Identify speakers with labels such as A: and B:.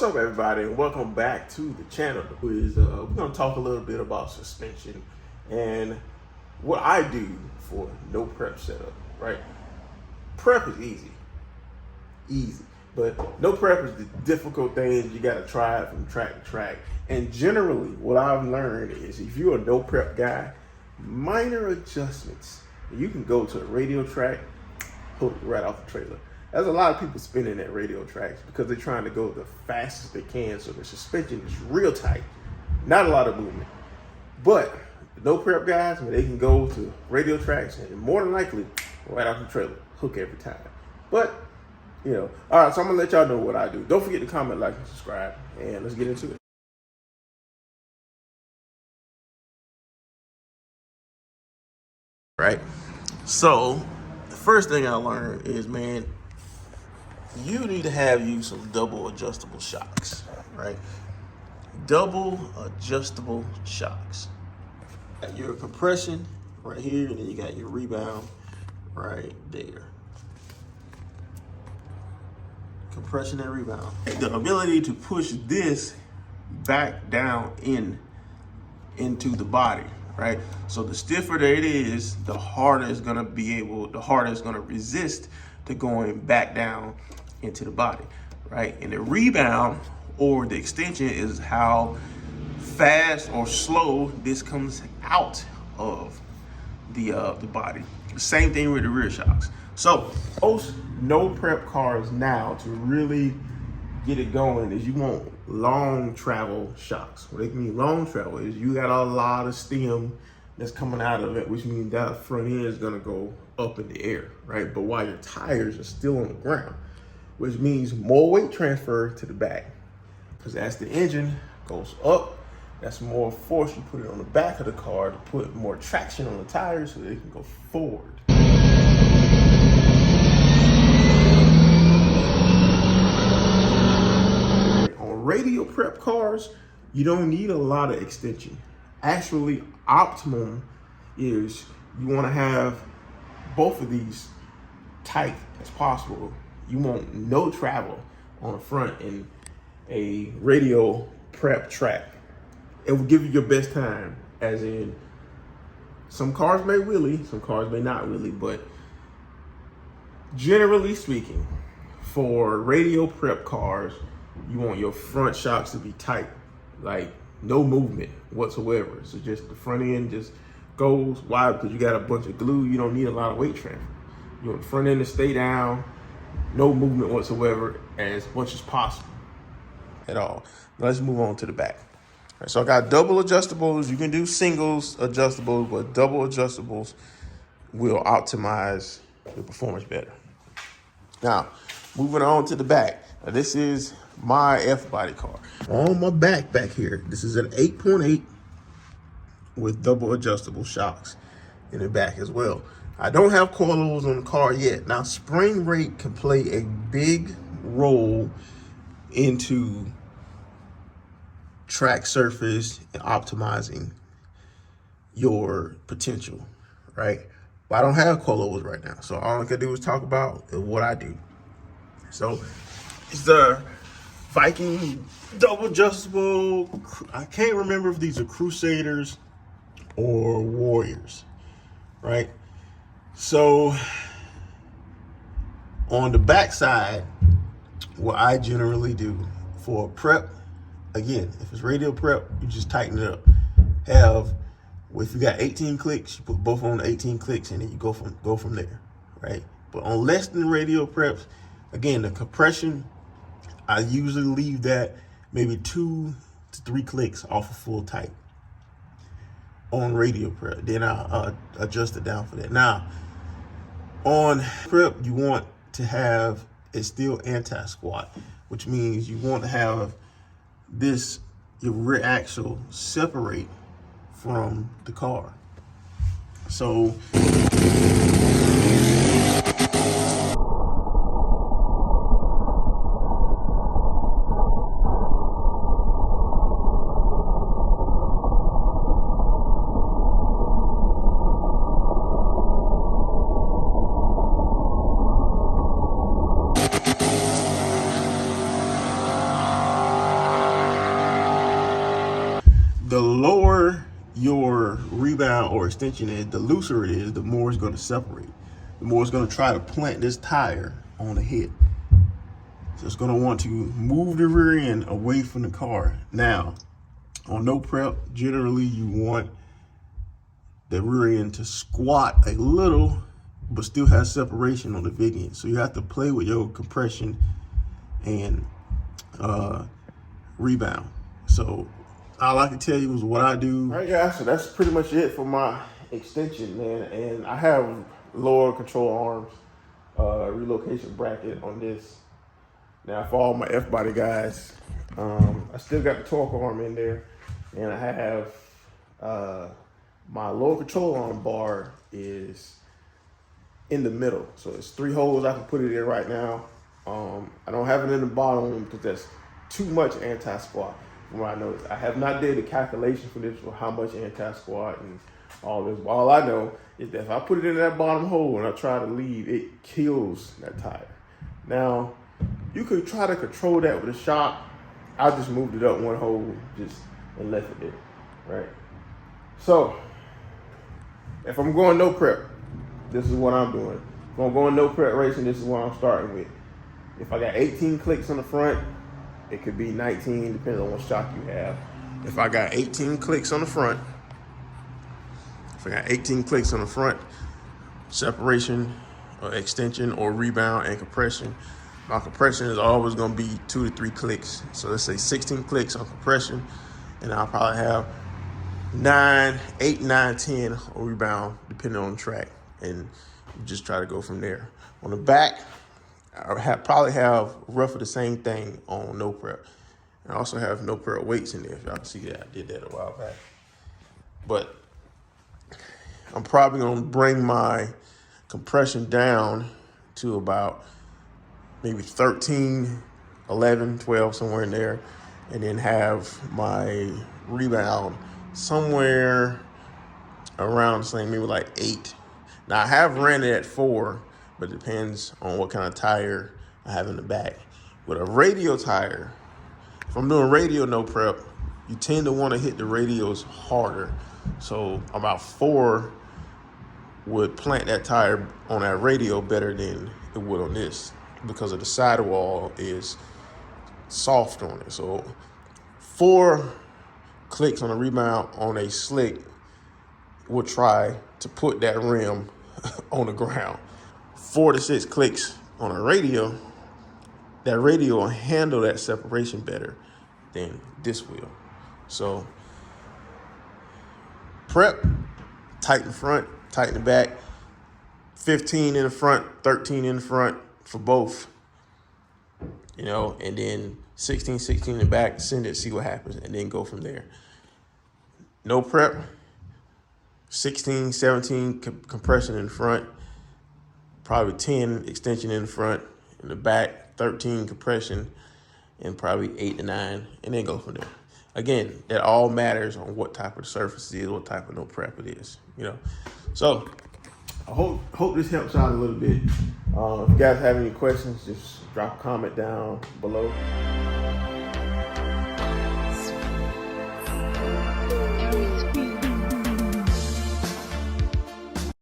A: up, everybody, and welcome back to the channel. We're going to talk a little bit about suspension and what I do for no prep setup, right? Prep is easy, but no prep is the difficult things you got to try from track to track. And generally, what I've learned is if you're a no prep guy, minor adjustments, you can go to a radio track, hook right off the trailer. There's a lot of people spinning at radio tracks because they're trying to go the fastest they can, so the suspension is real tight, not a lot of movement. But the no prep guys, when they can go to radio tracks and more than likely right off the trailer, hook every time. But all right, so I'm gonna let y'all know what I do. Don't forget to comment, like, and subscribe, and let's get into it. Right. So the first thing I learned is, man, you need to have you some double adjustable shocks, right? Double adjustable shocks. Got your compression right here, and then you got your rebound right there. Compression and rebound. The ability to push this back down into the body, right? So the stiffer that it is, the harder it's gonna resist to going back down into the body, right? And the rebound or the extension is how fast or slow this comes out of the body. Same thing with the rear shocks. So most no prep cars now, to really get it going, is you want long travel shocks. What they mean long travel is you got a lot of stem that's coming out of it, which means that front end is gonna go up in the air, right? But while your tires are still on the ground, which means more weight transfer to the back. Because as the engine goes up, that's more force you put it on the back of the car to put more traction on the tires so they can go forward. On radio prep cars, you don't need a lot of extension. Actually, optimum is you want to have both of these tight as possible. You want no travel on the front in a radio prep track. It will give you your best time, as in some cars may wheelie, some cars may not wheelie, but generally speaking, for radio prep cars, you want your front shocks to be tight, like no movement whatsoever. So just the front end just goes. Why? Because you got a bunch of glue. You don't need a lot of weight transfer. You want the front end to stay down, no movement whatsoever, as much as possible at all. Now let's move on to the back. All right, so I got double adjustables. You can do singles adjustables, but double adjustables will optimize the performance better. Now, moving on to the back. Now, this is my F-body car. On my back here, this is an 8.8 with double adjustable shocks in the back as well. I don't have coilovers on the car yet. Now, spring rate can play a big role into track surface and optimizing your potential, right? But I don't have coilovers right now, so all I can do is talk about what I do. So it's the Viking double adjustable. I can't remember if these are Crusaders or Warriors, right? So on the back side, what I generally do for prep, again, if it's radio prep, you just tighten it up. If you got 18 clicks, you put both on the 18 clicks, and then you go from there, right? But on less than radio preps, again, the compression, I usually leave that maybe 2 to 3 clicks off of full tight on radio prep. Then I'll adjust it down for that. Now, on prep, you want to have it still anti-squat, which means you want to have your rear axle separate from the car. So the lower your rebound or extension is, the looser it is, the more it's going to separate. The more it's going to try to plant this tire on the hit. So it's going to want to move the rear end away from the car. Now, on no prep, generally you want the rear end to squat a little, but still have separation on the Viking. So you have to play with your compression and rebound. So all I can tell you is what I do. All right, guys, so that's pretty much it for my extension, man. And I have lower control arms, relocation bracket on this. Now, for all my F-body guys, I still got the torque arm in there, and I have my lower control arm bar is in the middle. So it's 3 holes I can put it in right now. I don't have it in the bottom because that's too much anti-squat from what I noticed. I have not did a calculation for this for how much anti-squat and all this. All I know is that if I put it in that bottom hole and I try to leave, it kills that tire. Now, you could try to control that with a shock. I just moved it up 1 hole and left it there, right? So, if I'm going no prep, this is what I'm doing. If I'm going no prep racing, this is what I'm starting with. If I got 18 clicks on the front, it could be 19, depending on what shock you have. If I got 18 clicks on the front, separation or extension or rebound and compression, my compression is always going to be 2 to 3 clicks. So let's say 16 clicks on compression, and I'll probably have 8, 9, 10 on rebound, depending on the track, and just try to go from there. On the back, I probably have roughly the same thing on no prep. I also have no prep weights in there. If y'all can see that, I did that a while back. But I'm probably going to bring my compression down to about maybe 13, 11, 12, somewhere in there, and then have my rebound somewhere around the same, maybe like 8. Now, I have ran it at 4, but it depends on what kind of tire I have in the back. With a radial tire, if I'm doing radial no prep, you tend to want to hit the radials harder. So about 4 would plant that tire on that radial better than it would on this, because of the sidewall is soft on it. So 4 clicks on a rebound on a slick will try to put that rim on the ground. 4 to 6 clicks on a radial, that radial will handle that separation better than this will. So prep, tighten the front, tighten the back, 15 in the front, 13 in the front for both, and then 16 in the back, send it, see what happens, and then go from there. No prep, 16, 17 compression in the front, probably 10 extension in the front, in the back, 13 compression, and probably 8 to 9, and then go from there. Again, that all matters on what type of surface it is, what type of no prep it is, So I hope this helps out a little bit. If you guys have any questions, just drop a comment down below.